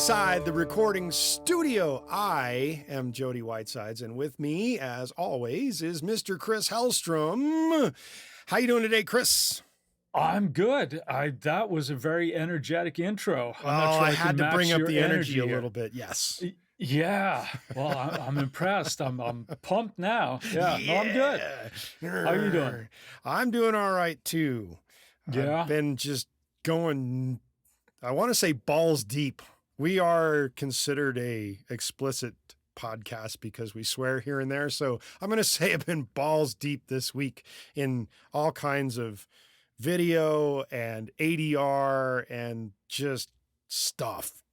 inside the recording studio. I am Jody Whitesides, and with me, as always, is Mr. Chris Hellstrom. How you doing today, Chris? I'm good. That was a very energetic intro. I'm not sure I I had can to match bring up your the energy a here. little bit. Yes. Yeah. Well, I'm impressed. I'm pumped now. Yeah. No, I'm good. How you doing? I'm doing all right too. Yeah. I've been just going, I want to say balls deep. We are considered a explicit podcast because we swear here and there. So I'm going to say I've been balls deep this week in all kinds of video and ADR and just stuff.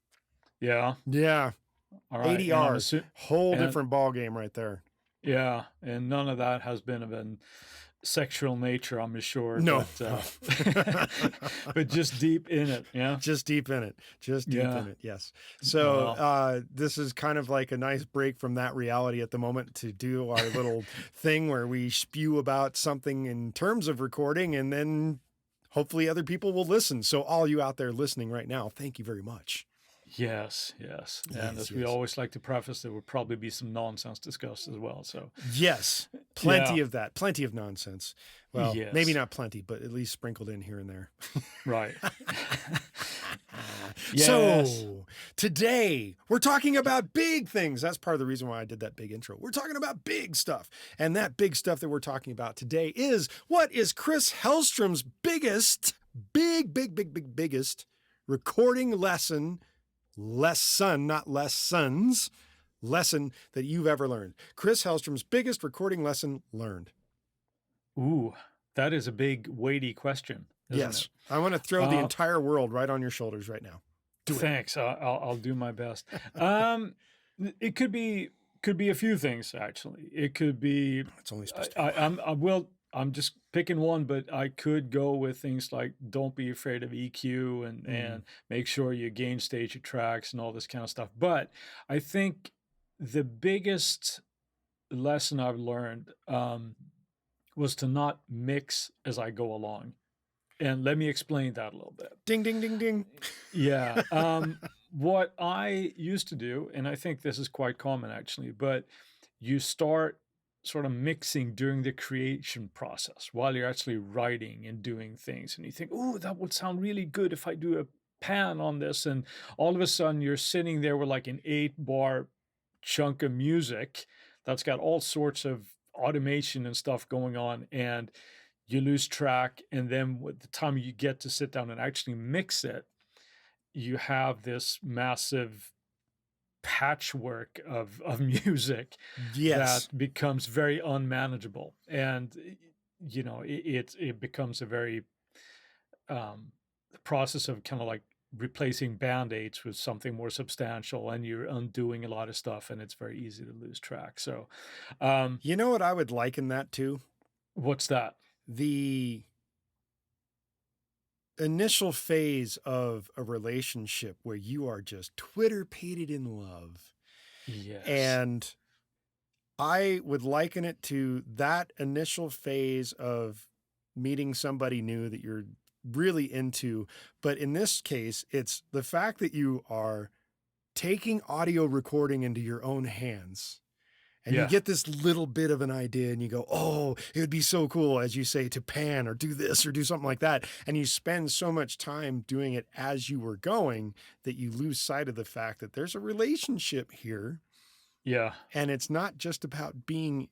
Yeah. Yeah. All right. ADR, whole different ball game right there. Yeah. And none of that has been of an sexual nature, I'm sure. No. But just deep in it. Yeah. Just deep in it. Just deep in it. Yes. So this is kind of like a nice break from that reality at the moment to do our little thing where we spew about something in terms of recording, and then hopefully other people will listen. So all you out there listening right now, thank you very much. Yes. And as we always like to preface, there will probably be some nonsense discussed as well. So yes, plenty of that, plenty of nonsense. Well, yes. Maybe not plenty, but at least sprinkled in here and there. Right. Yes. So today we're talking about big things. That's part of the reason why I did that big intro. We're talking about big stuff. And that big stuff that we're talking about today is what is Chris Hellstrom's biggest recording lesson, not lessons, lesson that you've ever learned. Chris Hellstrom's biggest recording lesson learned. Ooh, that is a big, weighty question. Yes. It? I want to throw the entire world right on your shoulders right now. Thanks. I'll do my best. It could be a few things, actually. It could be. It's only supposed to be I'm just picking one, but I could go with things like don't be afraid of EQ and make sure you gain stage your tracks and all this kind of stuff. But I think the biggest lesson I've learned was to not mix as I go along. And let me explain that a little bit. Ding, ding, ding, ding. Yeah. What I used to do, and I think this is quite common actually, but you start sort of mixing during the creation process while you're actually writing and doing things. And you think, oh, that would sound really good if I do a pan on this. And all of a sudden you're sitting there with like an 8-bar chunk of music that's got all sorts of automation and stuff going on, and you lose track. And then with the time you get to sit down and actually mix it, you have this massive patchwork of music that becomes very unmanageable. And, you know, it becomes a very process of kind of like replacing Band-Aids with something more substantial, and you're undoing a lot of stuff, and it's very easy to lose track. So, you know what I would liken that to? What's that? The initial phase of a relationship where you are just Twitter-pated in love. Yes. And I would liken it to that initial phase of meeting somebody new that you're really into. But in this case, it's the fact that you are taking audio recording into your own hands. And you get this little bit of an idea and you go, oh, it would be so cool, as you say, to pan or do this or do something like that. And you spend so much time doing it as you were going that you lose sight of the fact that there's a relationship here. Yeah. And it's not just about being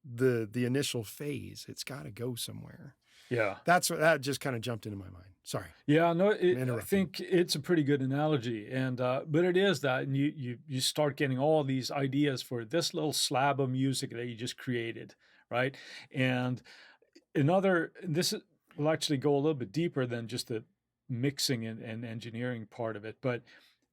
the initial phase. It's got to go somewhere. Yeah. That just kind of jumped into my mind. Sorry. Yeah, no, I think it's a pretty good analogy. And, but it is that, and you start getting all these ideas for this little slab of music that you just created. Right. And this will actually go a little bit deeper than just the mixing and engineering part of it. But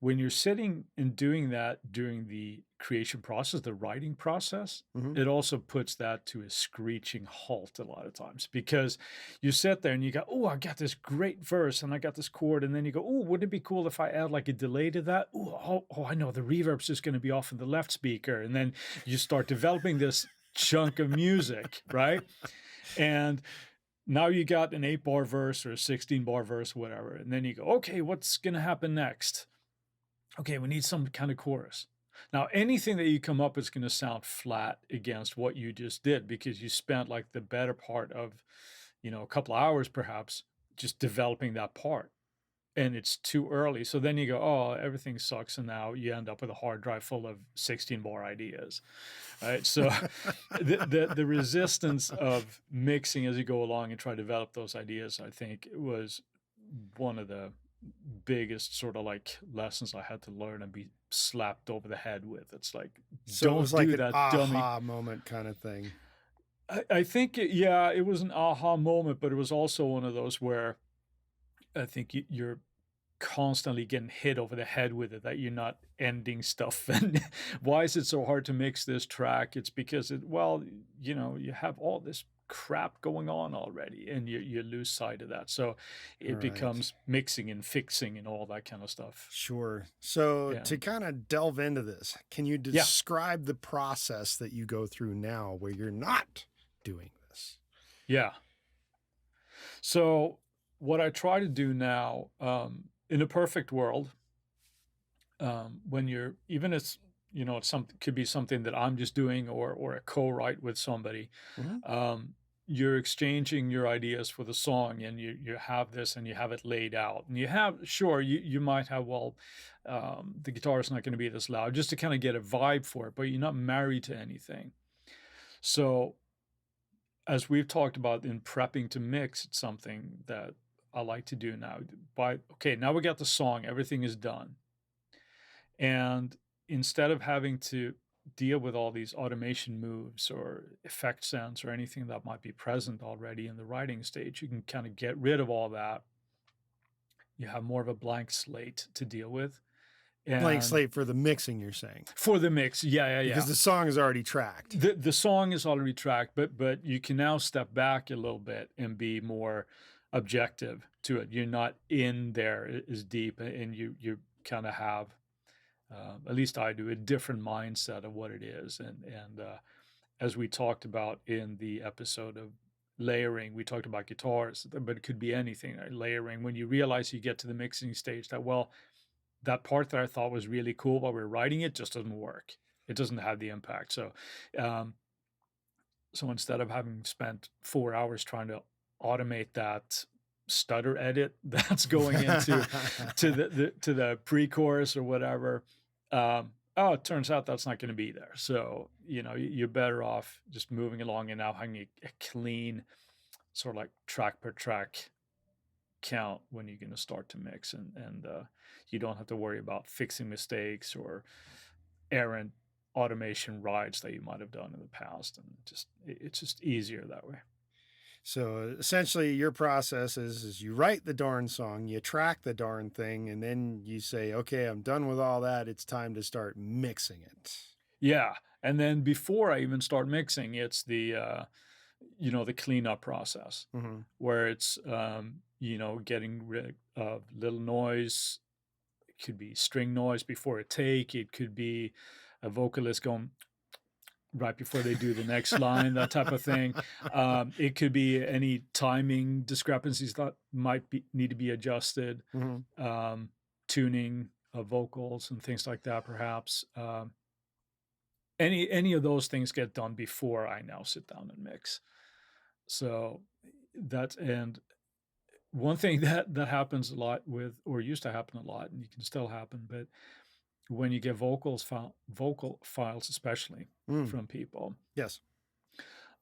when you're sitting and doing that during the creation process, the writing process, it also puts that to a screeching halt a lot of times, because you sit there and you go, oh, I got this great verse and I got this chord. And then you go, oh, wouldn't it be cool if I add like a delay to that? Oh, I know the reverb's just going to be off in the left speaker. And then you start developing this chunk of music, right? And now you got an 8-bar verse or a 16-bar verse, whatever. And then you go, okay, what's going to happen next? okay, we need some kind of chorus. Now, anything that you come up is going to sound flat against what you just did because you spent like the better part of, a couple of hours perhaps just developing that part and it's too early. So then you go, oh, everything sucks. And now you end up with a hard drive full of 16 more ideas, right? So the resistance of mixing as you go along and try to develop those ideas, I think was one of the biggest sort of like lessons I had to learn and be slapped over the head with. It's like, So it was don't like do an that, dummy. aha moment kind of thing. I think, yeah, it was an aha moment, but it was also one of those where I think you're constantly getting hit over the head with it, that you're not ending stuff. And why is it so hard to mix this track? It's because you have all this crap going on already and you lose sight of that. So it Right. becomes mixing and fixing and all that kind of stuff. Sure. So Yeah. to kind of delve into this, can you Yeah. describe the process that you go through now where you're not doing this? Yeah. So what I try to do now, in a perfect world, when you're even it's could be something that I'm just doing or a co-write with somebody, Mhm. you're exchanging your ideas for the song and you have this and you have it laid out and you have you might have the guitar is not going to be this loud just to kind of get a vibe for it, but you're not married to anything. So as we've talked about in prepping to mix, it's something that I like to do now. Okay, now we got the song, everything is done. And instead of having to deal with all these automation moves or effect sense or anything that might be present already in the writing stage, you can kind of get rid of all that. You have more of a blank slate to deal with. Blank slate for the mixing, you're saying? For the mix, yeah. Because the song is already tracked. The song is already tracked, but you can now step back a little bit and be more objective to it. You're not in there as deep, and you kind of have, at least I do, a different mindset of what it is. And as we talked about in the episode of layering, we talked about guitars, but it could be anything, right? Layering, when you realize you get to the mixing stage that part that I thought was really cool while we were writing it just doesn't work. It doesn't have the impact. So, so instead of having spent 4 hours trying to automate that stutter edit that's going into to the pre-chorus or whatever, it turns out that's not going to be there. So you're better off just moving along and now having a clean sort of like track per track count when you're going to start to mix, and you don't have to worry about fixing mistakes or errant automation rides that you might have done in the past, and it's just easier that way. So essentially your process is you write the darn song, you track the darn thing, and then you say, okay, I'm done with all that, it's time to start mixing it. Yeah. And then before I even start mixing, it's the the cleanup process, where it's getting rid of little noise. It could be string noise before a take. It could be a vocalist going right before they do the next line, that type of thing. It could be any timing discrepancies that might need to be adjusted, tuning of vocals and things like that, perhaps. Any of those things get done before I now sit down and mix. So and one thing that happens a lot with, or used to happen a lot, and you can still happen, but when you get vocal files, especially from people, yes,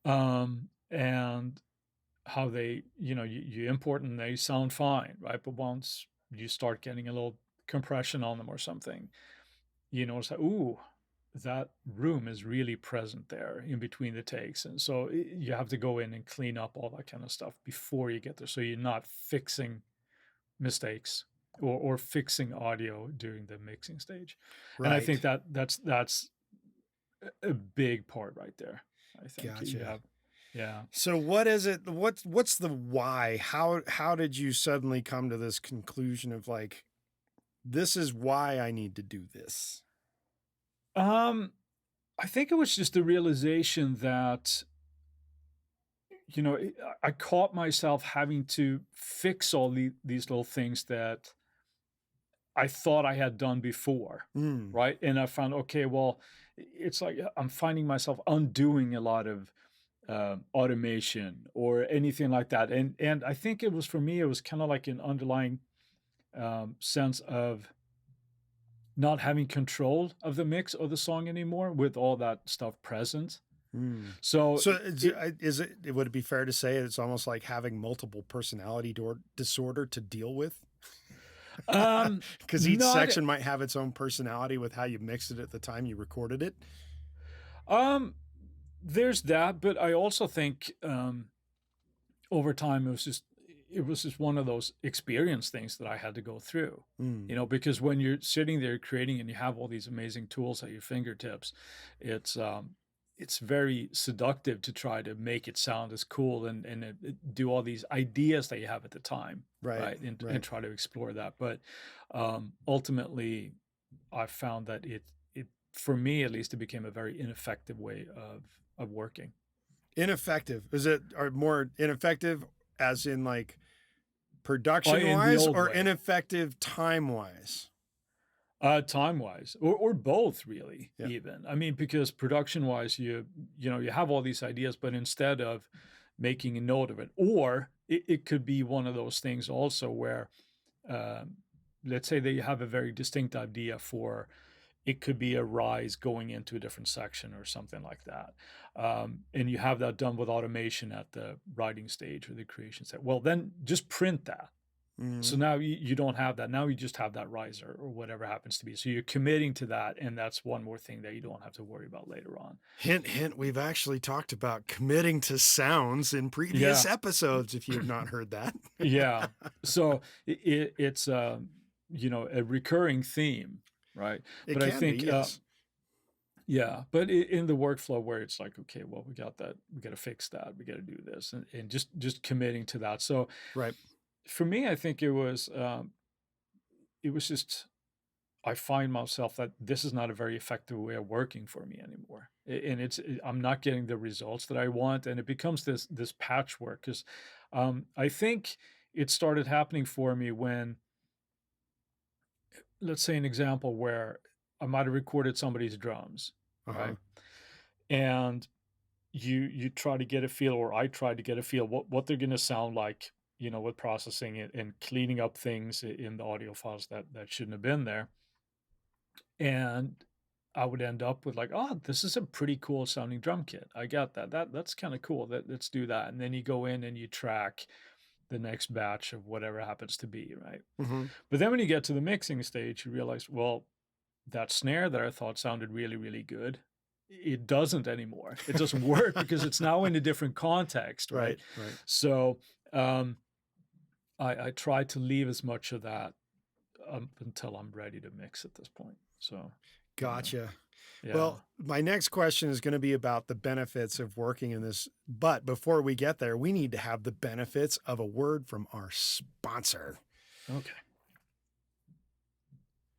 and how they, you import and they sound fine, right? But once you start getting a little compression on them or something, you notice that, ooh, that room is really present there in between the takes. And so you have to go in and clean up all that kind of stuff before you get there. So you're not fixing mistakes or fixing audio during the mixing stage. Right. And I think that's a big part right there. I think. Gotcha. Yeah. So what is it? What's the why? How did you suddenly come to this conclusion of like, this is why I need to do this? I think it was just the realization that, I caught myself having to fix all these little things that I thought I had done before, Mm. right? And I found, okay, well, it's like I'm finding myself undoing a lot of automation or anything like that. And I think it was for me, it was kind of like an underlying sense of not having control of the mix of the song anymore with all that stuff present. Mm. So So it, would it be fair to say it's almost like having multiple personality disorder to deal with? Because each not section might have its own personality with how you mixed it at the time you recorded it. um there's that, but I also think over time it was just one of those experience things that I had to go through. Mm. You know, because when you're sitting there creating and you have all these amazing tools at your fingertips, it's it's very seductive to try to make it sound as cool and do all these ideas that you have at the time, Right. right? And Right. try to explore that. But ultimately, I found that it for me at least it became a very ineffective way of working. Ineffective. Is it or more ineffective as in like production In the wise old or way. ineffective time wise? Time-wise, or both really, Yeah. even. I mean, because production-wise, you know, you have all these ideas, but instead of making a note of it, or it could be one of those things also where, um, let's say that you have a very distinct idea for it could be a rise going into a different section or something like that. And you have that done with automation at the writing stage or the creation stage. Well, then just print that. So Mm. now you don't have that. Now you just have that riser or whatever happens to be. So you're committing to that. And that's one more thing that you don't have to worry about later on. Hint, hint. We've actually talked about committing to sounds in previous Yeah. episodes. If you have not heard that, Yeah. So it's, you know, a recurring theme, right? it But I can be. think, Yes. yeah, but in the workflow where it's like, okay, well, we got that, we got to fix that, we got to do this, and just committing to that. So Right. for me, I think it was just I find myself that this is not a very effective way of working for me anymore, and I'm not getting the results that I want, and it becomes this patchwork because I think it started happening for me when, let's say, an example where I might have recorded somebody's drums, Uh huh. right, and you try to get a feel, or I try to get a feel what they're going to sound like, you know, with processing it and cleaning up things in the audio files that shouldn't have been there, and I would end up with like, oh, this is a pretty cool sounding drum kit. I got that. That's kind of cool. Let's do that. And then you go in and you track the next batch of whatever happens to be, right? Mm-hmm. But then when you get to the mixing stage, you realize, well, that snare that I thought sounded really, really good, it doesn't anymore. It doesn't work because it's now in a different context, right? Right. Right. So um, I try to leave as much of that until I'm ready to mix at this point. So, you know, Gotcha. yeah. Well, my next question is going to be about the benefits of working in this. But before we get there, we need to have the benefits of a word from our sponsor. Okay.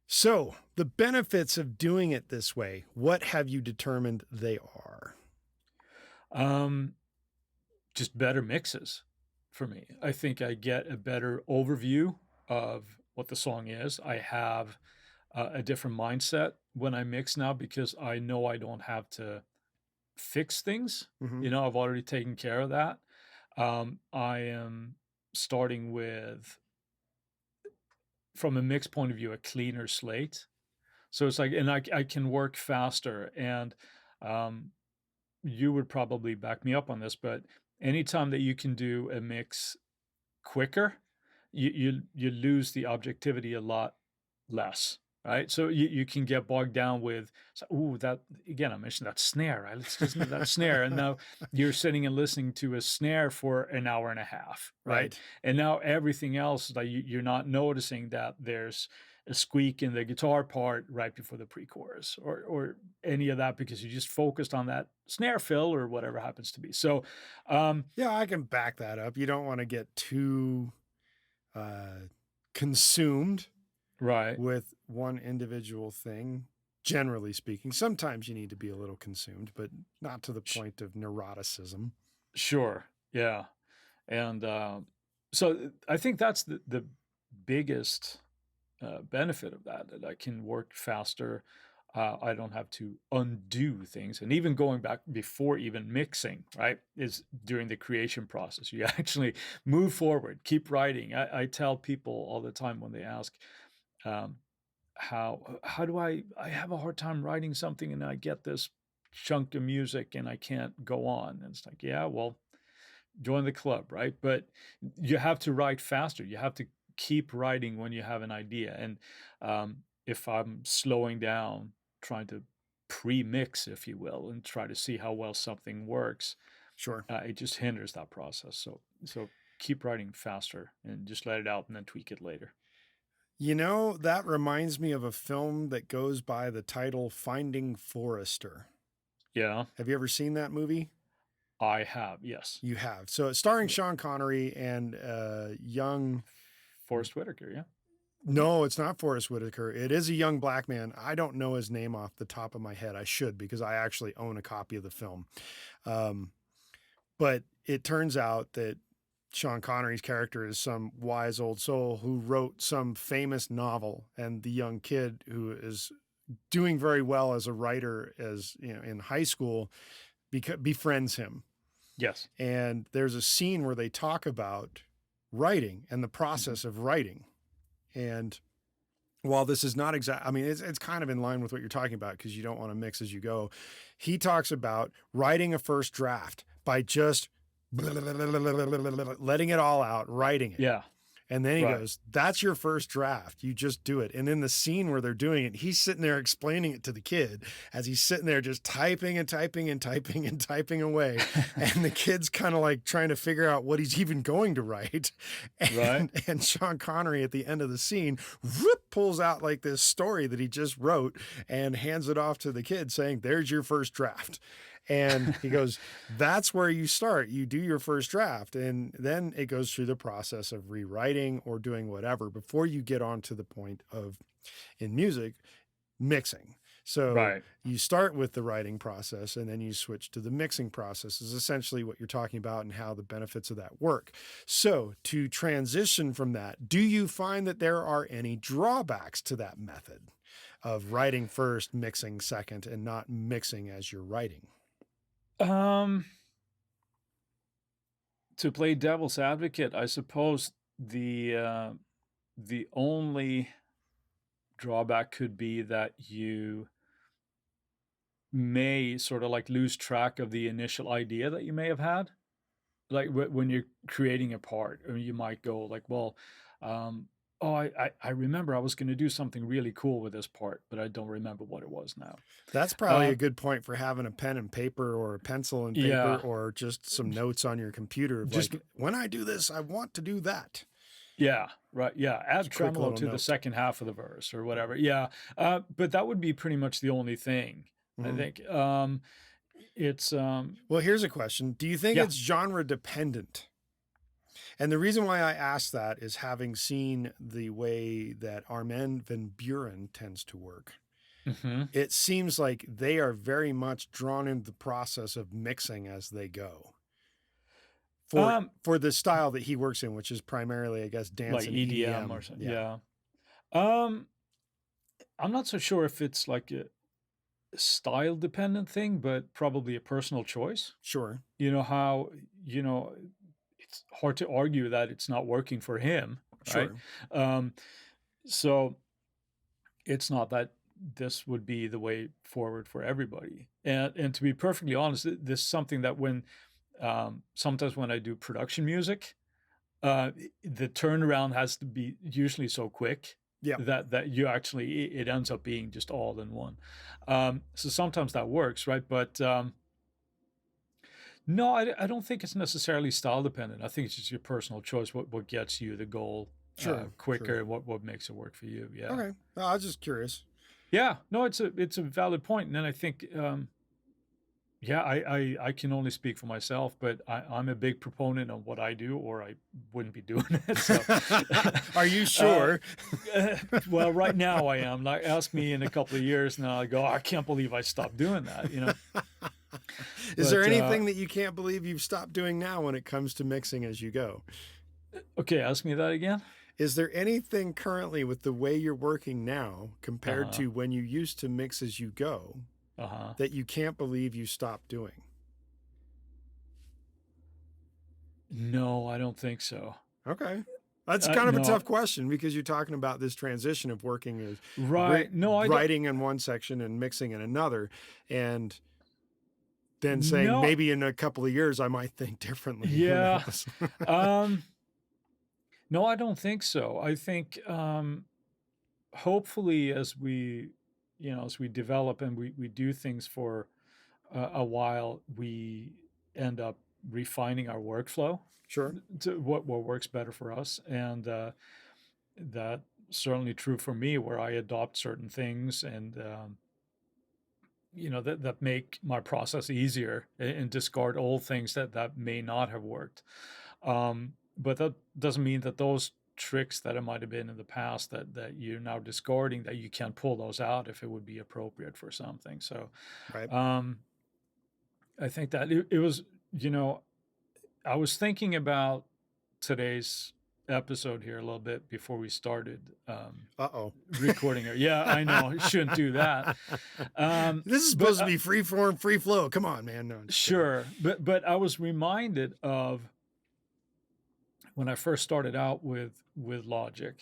So, the benefits of doing it this way, what have you determined they are? Just better mixes for me. I think I get a better overview of what the song is. I have a different mindset when I mix now because I know I don't have to fix things. Mm-hmm. You know, I've already taken care of that. I am starting with, from a mix point of view, a cleaner slate. So it's like, and I can work faster. And um, you would probably back me up on this, but anytime that you can do a mix quicker, you lose the objectivity a lot less, right? So you can get bogged down with, so, ooh, that again, I mentioned that snare, right? Let's listen to that snare. And now you're sitting and listening to a snare for an hour and a half, right? Right. And now everything else, like you're not noticing that there's a squeak in the guitar part right before the pre-chorus or any of that because you just focused on that snare fill or whatever happens to be. So Yeah, I can back that up. You don't want to get too consumed right. with one individual thing, generally speaking. Sometimes you need to be a little consumed, but not to the point of neuroticism. Sure. Yeah. And so I think that's the biggest benefit of that, that I can work faster. I don't have to undo things. And even going back before even mixing, right, is during the creation process. You actually move forward, keep writing. I tell people all the time when they ask, um, how do I have a hard time writing something and I get this chunk of music and I can't go on. And it's like, yeah, well, join the club, right? But you have to write faster. You have to keep writing when you have an idea. And if I'm slowing down, trying to pre-mix, if you will, and try to see how well something works, Sure. it just hinders that process. So keep writing faster and just let it out and then tweak it later. You know, that reminds me of a film that goes by the title Finding Forrester. Yeah, Have you ever seen that movie? I have, yes. You have. So it's starring Sean Connery and young... Forrest Whitaker, yeah. No, it's not Forrest Whitaker. It is a young black man. I don't know his name off the top of my head. I should, because I actually own a copy of the film. But it turns out that Sean Connery's character is some wise old soul who wrote some famous novel, and the young kid who is doing very well as a writer, as you know, in high school, befriends him. Yes. And there's a scene where they talk about writing and the process of writing. And while this is not exact, I mean, it's kind of in line with what you're talking about, because you don't want to mix as you go. He talks about writing a first draft by just letting it all out, writing it. Yeah. And then he goes, that's your first draft. You just do it. And in the scene where they're doing it, he's sitting there explaining it to the kid as he's sitting there just typing and typing and typing and typing away. And the kid's kind of like trying to figure out what he's even going to write. And Sean Connery at the end of the scene pulls out like this story that he just wrote and hands it off to the kid saying, there's your first draft. And he goes, that's where you start. You do your first draft, and then it goes through the process of rewriting or doing whatever before you get on to the point of, in music, mixing. So you start with the writing process, and then you switch to the mixing process is essentially what you're talking about and how the benefits of that work. So to transition from that, do you find that there are any drawbacks to that method of writing first, mixing second, and not mixing as you're writing? To play devil's advocate, I suppose the only drawback could be that you may sort of like lose track of the initial idea that you may have had. Like when you're creating a part, or you might go like, well, I remember I was going to do something really cool with this part, but I don't remember what it was now. That's probably a good point for having a pen and paper or a pencil and paper or just some notes on your computer. Just like, when I do this, I want to do that. Yeah, right. Yeah. Add tremolo to the second half of the verse or whatever. Yeah. But that would be pretty much the only thing, I think. It's well, here's a question. Do you think it's genre dependent? And the reason why I ask that is having seen the way that Armin van Buuren tends to work. It seems like they are very much drawn into the process of mixing as they go. For the style that he works in, which is primarily, I guess, dance like and EDM or something. Yeah. I'm not so sure if it's like a style dependent thing, but probably a personal choice. Sure. You know how, it's hard to argue that it's not working for him, right? Sure. So it's not that this would be the way forward for everybody. And to be perfectly honest, this is something that when sometimes when I do production music, the turnaround has to be usually so quick that you actually, it ends up being just all in one. So sometimes that works, right? But no, I don't think it's necessarily style dependent. I think it's just your personal choice, what gets you the goal quicker, and what makes it work for you. Yeah. Okay. No, I was just curious. Yeah. No, it's a valid point. And then I think, I can only speak for myself, but I'm a big proponent of what I do, or I wouldn't be doing it. So. Are you sure? Well, right now I am. Like, ask me in a couple of years now, I go, I can't believe I stopped doing that, Is there anything that you can't believe you've stopped doing now when it comes to mixing as you go? Okay, ask me that again. Is there anything currently with the way you're working now compared Uh-huh. to when you used to mix as you go Uh-huh. that you can't believe you stopped doing? No, I don't think so. Okay. That's kind of a No, tough question because you're talking about this transition of working as right. No, I don't. writing in one section and mixing in another, and then saying No, maybe in a couple of years I might think differently. Who yeah. knows? Um, no, I don't think so. I think hopefully as we, as we develop and we do things for a while, we end up refining our workflow Sure. to what works better for us. And that certainly true for me, where I adopt certain things and that make my process easier and discard old things that may not have worked. But that doesn't mean that those tricks that it might have been in the past that you're now discarding, that you can't pull those out if it would be appropriate for something. So Right. um, I think that it was, I was thinking about today's episode here a little bit before we started Uh-oh. recording it. Yeah, I know. Shouldn't do that. This is But supposed to be free form, free flow. Come on, man. No, I'm just kidding. sure. But I was reminded of when I first started out with Logic,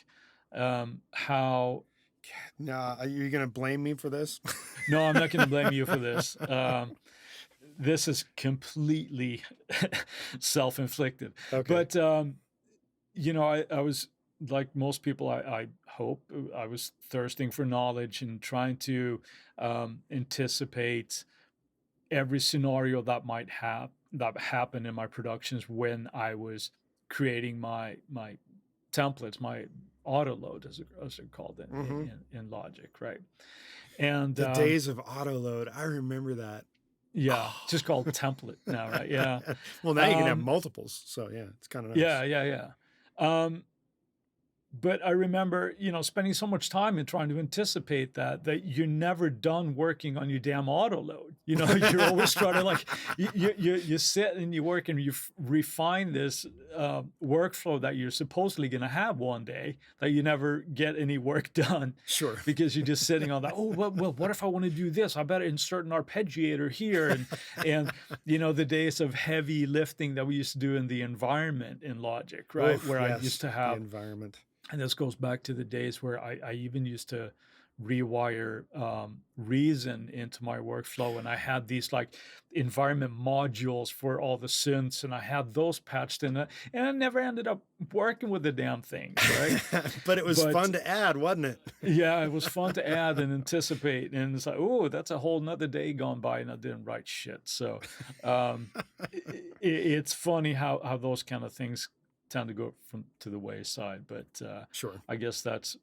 how Nah, are you going to blame me for this? no, I'm not going to blame you for this. This is completely self-inflicted. Okay. But I was like most people. I hope I was thirsting for knowledge and trying to anticipate every scenario that happen in my productions when I was creating my templates, my autoload as they're called in Logic, right? And The Days of Autoload. I remember that. yeah, just called template now, right? Yeah. Well, now you can have Um, multiples. So yeah, it's kind of nice. yeah. But I remember, spending so much time in trying to anticipate that you're never done working on your damn autoload. You're always trying to like you sit and you work and you refine this workflow that you're supposedly going to have one day that you never get any work done Sure. because you're just sitting on that. Oh well, what if I want to do this? I better insert an arpeggiator here and the days of heavy lifting that we used to do in the environment in Logic, right? Oof, Where I yes, used to the have. environment. And this goes back to the days where I even used to rewire Reason into my workflow. And I had these like environment modules for all the synths, and I had those patched in it. And I never ended up working with the damn things, right? But it was fun to add, wasn't it? Yeah, it was fun to add and anticipate. And it's like, oh, that's a whole nother day gone by and I didn't write shit. So it's funny how those kind of things tend to go to the wayside, but Sure. I guess that's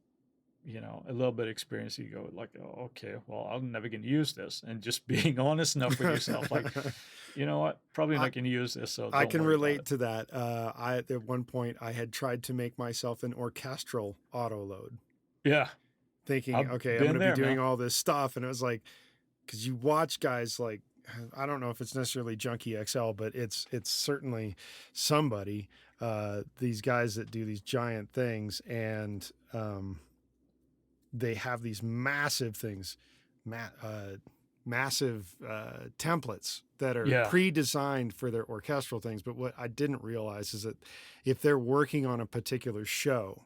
a little bit of experience. You go like, oh, okay, well, I'm never going to use this, and just being honest enough with yourself, like, you know what, probably not going to use this. So I don't can worry about relate it. to that. At one point I had tried to make myself an orchestral autoload, Yeah, thinking, I've okay, I'm been going to there, be doing man. all this stuff, and it was like, because you watch guys like, I don't know if it's necessarily Junkie XL, but it's certainly somebody. These guys that do these giant things, and they have these massive things, massive templates that are Yeah, pre-designed for their orchestral things. But what I didn't realize is that if they're working on a particular show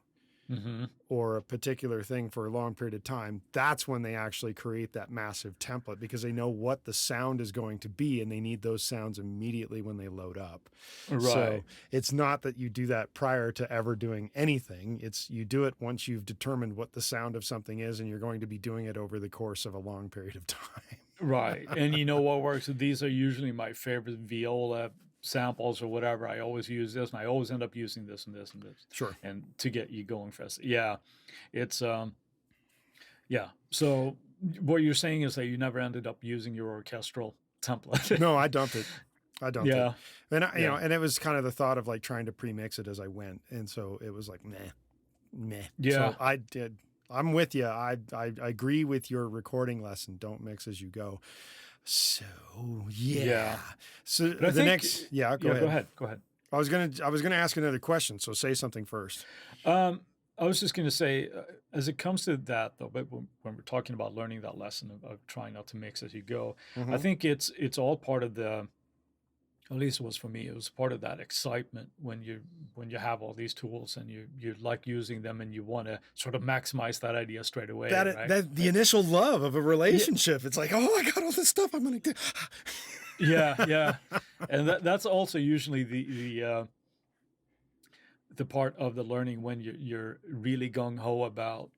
hmm or a particular thing for a long period of time, that's when they actually create that massive template, because they know what the sound is going to be and they need those sounds immediately when they load up. So right. it's not that you do that prior to ever doing anything. It's you do it once you've determined what the sound of something is, and you're going to be doing it over the course of a long period of time. Right. And you know what works? These are usually my favorite viola samples or whatever. I always use this, and I always end up using this and this and this, Sure. and to get you going fast. Yeah, it's yeah. So what you're saying is that you never ended up using your orchestral template. No, I dumped it. Yeah, And yeah, and it was kind of the thought of like trying to pre-mix it as I went, and so it was like meh. yeah. So I did. I'm with you. I agree with your recording lesson. Don't mix as you go. So yeah. Yeah. So But I the think, next, yeah, go yeah. ahead. Go ahead. I was gonna ask another question. So say something first. Um, I was just going to say, as it comes to that though, but when we're talking about learning that lesson of trying not to mix as you go, I Mm-hmm. think it's all part of the, at least it was for me, it was part of that excitement when you have all these tools and you like using them and you want to sort of maximize that idea straight away, right? That the initial love of a Yeah, relationship. It's like, oh, I got all this stuff I'm gonna do. yeah, yeah. And that's also usually the part of the learning when you're really gung ho about,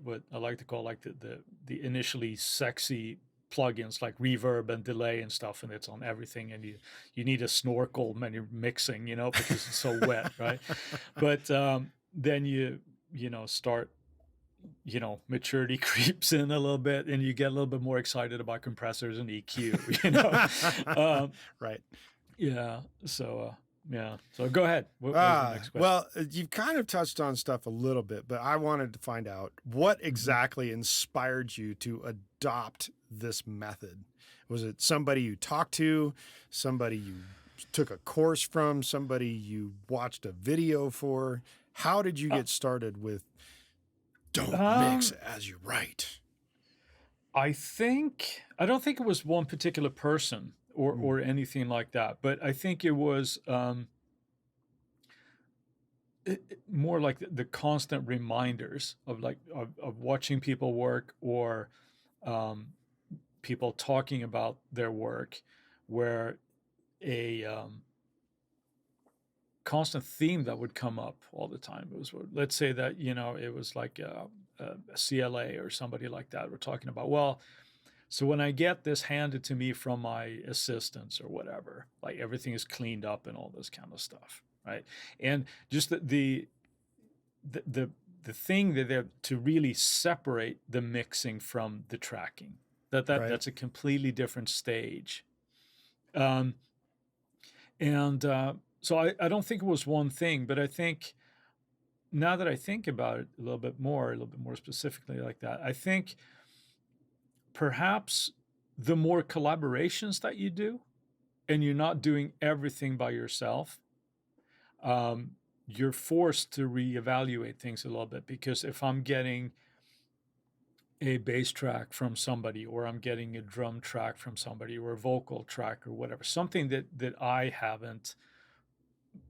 what I like to call like the initially sexy plugins like reverb and delay and stuff, and it's on everything, and you need a snorkel when you're mixing, because it's so wet, right? But then start, maturity creeps in a little bit, and you get a little bit more excited about compressors and EQ, Right. yeah. So yeah. So go ahead. What was the next question? Well, you've kind of touched on stuff a little bit, but I wanted to find out what Mhm. exactly inspired you to adopt this method. Was it somebody you talked to, somebody you took a course from, somebody you watched a video for? How did you Uh, get started with don't mix Um, as you write? I don't think it was one particular person Mm, or anything like that, but I think it was more like the constant reminders of like of watching people work or um, people talking about their work, where a constant theme that would come up all the time. It was, let's say that, it was like a CLA or somebody like that. We're talking about, well, so when I get this handed to me from my assistants or whatever, like everything is cleaned up and all this kind of stuff, right? And just the the, the thing that they're to really separate the mixing from the tracking. right. That's a completely different stage. Um, and so I don't think it was one thing, but I think now that I think about it a little bit more specifically like that, I think perhaps the more collaborations that you do and you're not doing everything by yourself, um, you're forced to reevaluate things a little bit, because if I'm getting a bass track from somebody, or I'm getting a drum track from somebody, or a vocal track or whatever, something that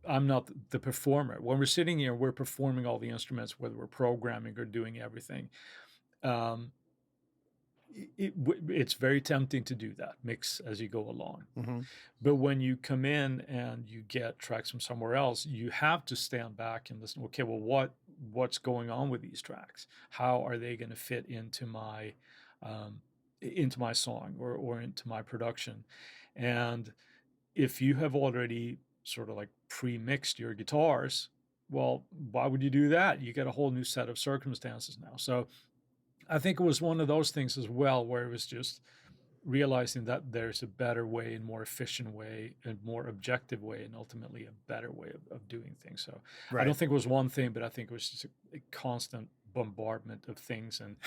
I'm not the performer. When we're sitting here, we're performing all the instruments, whether we're programming or doing everything. Um, it's very tempting to do that, mix as you go along. Mm-hmm. But when you come in and you get tracks from somewhere else, you have to stand back and listen. Okay, well, what's going on with these tracks? How are they going to fit um, into my song or into my production? And if you have already sort of like pre-mixed your guitars, well, why would you do that? You get a whole new set of circumstances now. So I think it was one of those things as well, where it was just realizing that there's a better way and more efficient way and more objective way and ultimately a better way of doing things. So I don't Right. think it was one thing, but I think it was just a constant bombardment of things, and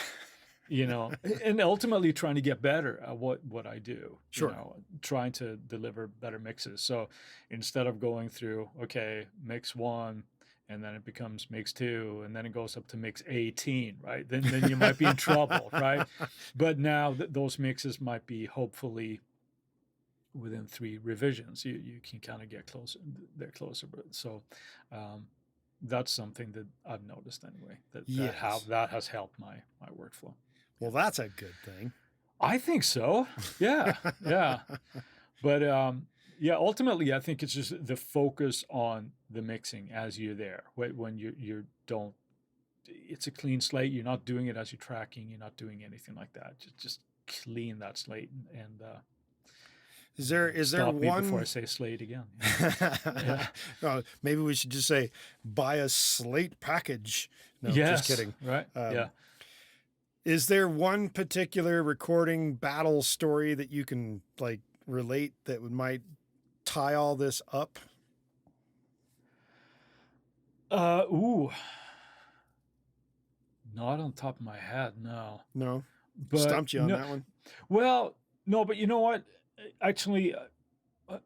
and ultimately trying to get better at what I do, Sure. trying to deliver better mixes. So instead of going through, okay, mix one, and then it becomes mix two, and then it goes up to mix 18, right? Then you might be in trouble, right? But now those mixes might be hopefully within 3 revisions. You can kind of get closer, they're closer. But so that's something that I've noticed anyway, Yes. that has helped my workflow. Well, that's a good thing. I think so. Yeah, yeah. But yeah, ultimately, I think it's just the focus on the mixing as you're there. When you don't, it's a clean slate. You're not doing it as you're tracking. You're not doing anything like that. Just clean that slate and Is there stop me before I one? say slate again. Yeah. No, maybe we should just say buy a Slate package. No, just Yes. kidding. Right. Yeah. Is there one particular recording battle story that you can like relate that might tie all this up? Ooh. Not on top of my head, no. No, But stumped you on no, that one. well, no, but you know what? Actually,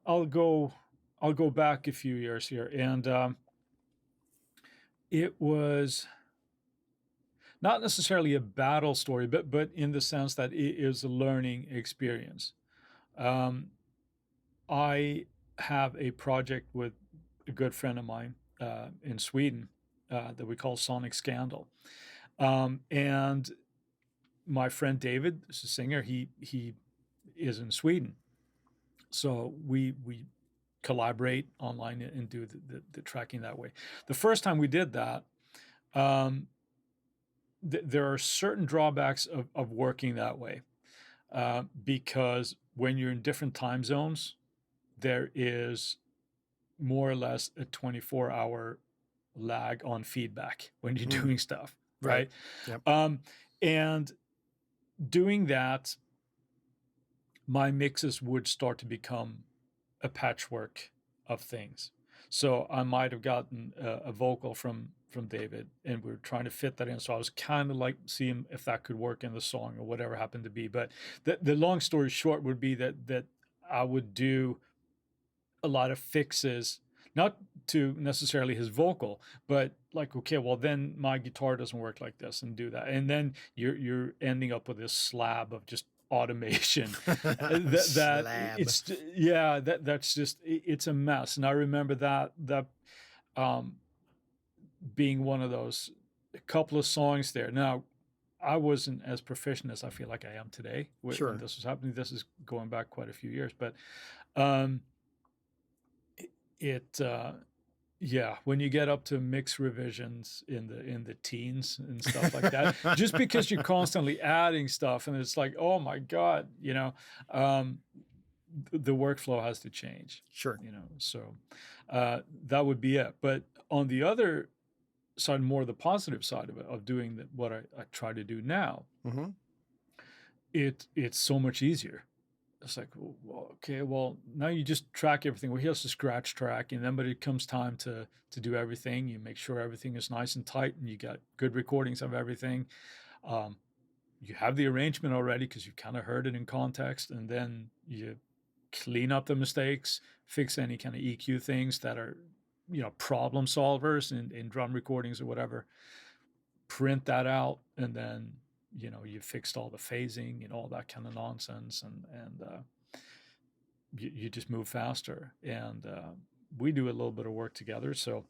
I'll go back a few years here, and it was not necessarily a battle story, but in the sense that it is a learning experience. Um, I have a project with a good friend of mine in Sweden that we call Sonic Scandal, and my friend David is a singer. He is in Sweden, so we collaborate online and do the tracking that way. The first time we did that, um, there are certain drawbacks of working that way because when you're in different time zones, there is more or less a 24-hour lag on feedback when you're doing stuff, right? Yep. And doing that, my mixes would start to become a patchwork of things. So I might have gotten a vocal from David, and we were trying to fit that in. So I was kind of like seeing if that could work in the song or whatever happened to be. But the long story short would be that I would do a lot of fixes, not to necessarily his vocal, but like, okay, well then my guitar doesn't work like this, and do that, and then you're ending up with this slab of just automation that it's that's just it's a mess. And I remember that being one of those, a couple of songs there. Now, I wasn't as proficient as I feel like I am today when this was happening. This is going back quite a few years, but when you get up to mix revisions in the teens and stuff like that, just because you're constantly adding stuff, and it's like, oh my God, the workflow has to change. Sure. So that would be it. But on the other side, more the positive side of it, of doing what I try to do now, it's so much easier. It's like, well, okay, well, now you just track everything. Well, here's the scratch track, and then, but it comes time to do everything. You make sure everything is nice and tight, and you got good recordings of everything. You have the arrangement already because you've kind of heard it in context, and then you clean up the mistakes, fix any kind of EQ things that are, problem solvers in drum recordings or whatever. Print that out, and then you fixed all the phasing and all that kind of nonsense, and you just move faster. And we do a little bit of work together, so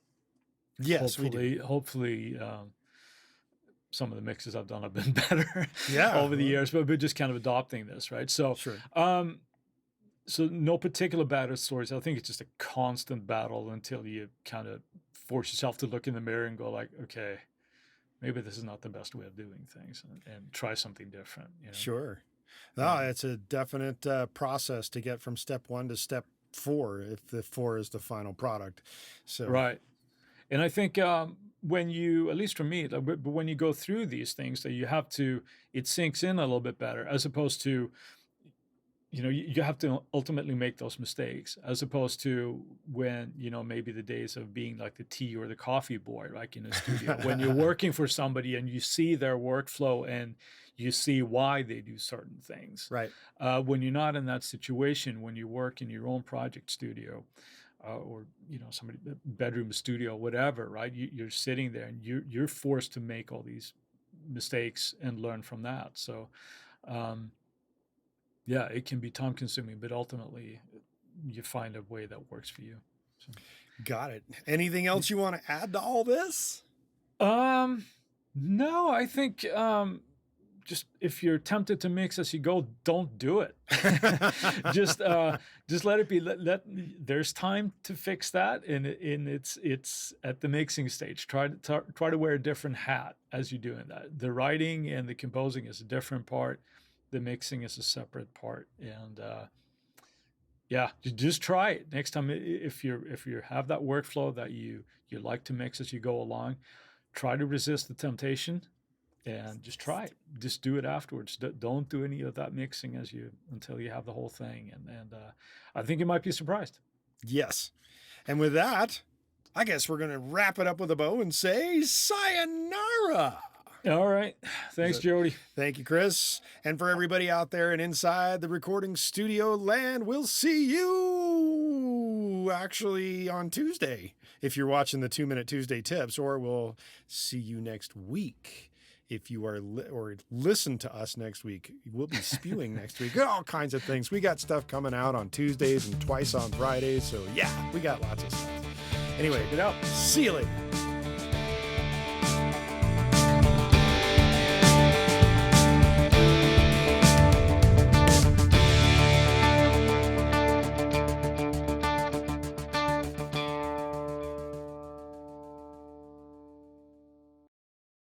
yes, hopefully some of the mixes I've done have been better over the well, years, but just kind of adopting this, right? So sure. So no particular battle stories. I think it's just a constant battle until you kind of force yourself to look in the mirror and go like, okay, maybe this is not the best way of doing things, and try something different. Sure. No, it's a definite process to get from step 1 to step 4, if the 4 is the final product. So right. And I think when you, at least for me, but when you go through these things, that you have to, it sinks in a little bit better, as opposed to, you have to ultimately make those mistakes, as opposed to when, maybe the days of being like the tea or the coffee boy, like in a studio, when you're working for somebody and you see their workflow and you see why they do certain things. Right. When you're not in that situation, when you work in your own project studio, or somebody bedroom studio, whatever, right? You're sitting there and you're forced to make all these mistakes and learn from that. So yeah, it can be time consuming, but ultimately you find a way that works for you. So. Got it. Anything else you want to add to all this? No, I think just if you're tempted to mix as you go, don't do it. just let it be. There's time to fix that, and it's at the mixing stage. Try to wear a different hat as you're doing that. The writing and the composing is a different part. The mixing is a separate part, and just try it next time. If you have that workflow that you like to mix as you go along, try to resist the temptation and just try it. Just do it afterwards. Don't do any of that mixing until you have the whole thing, and I think you might be surprised. Yes, and with that, I guess we're going to wrap it up with a bow and say sayonara. All right. Thanks, Jody. Thank you, Chris. And for everybody out there and inside the recording studio land, we'll see you actually on Tuesday if you're watching the 2-Minute Tuesday tips, or we'll see you next week. If you are or listen to us next week, we'll be spewing next week. All kinds of things. We got stuff coming out on Tuesdays and twice on Fridays. So yeah, we got lots of stuff. Anyway, check it out. See you later.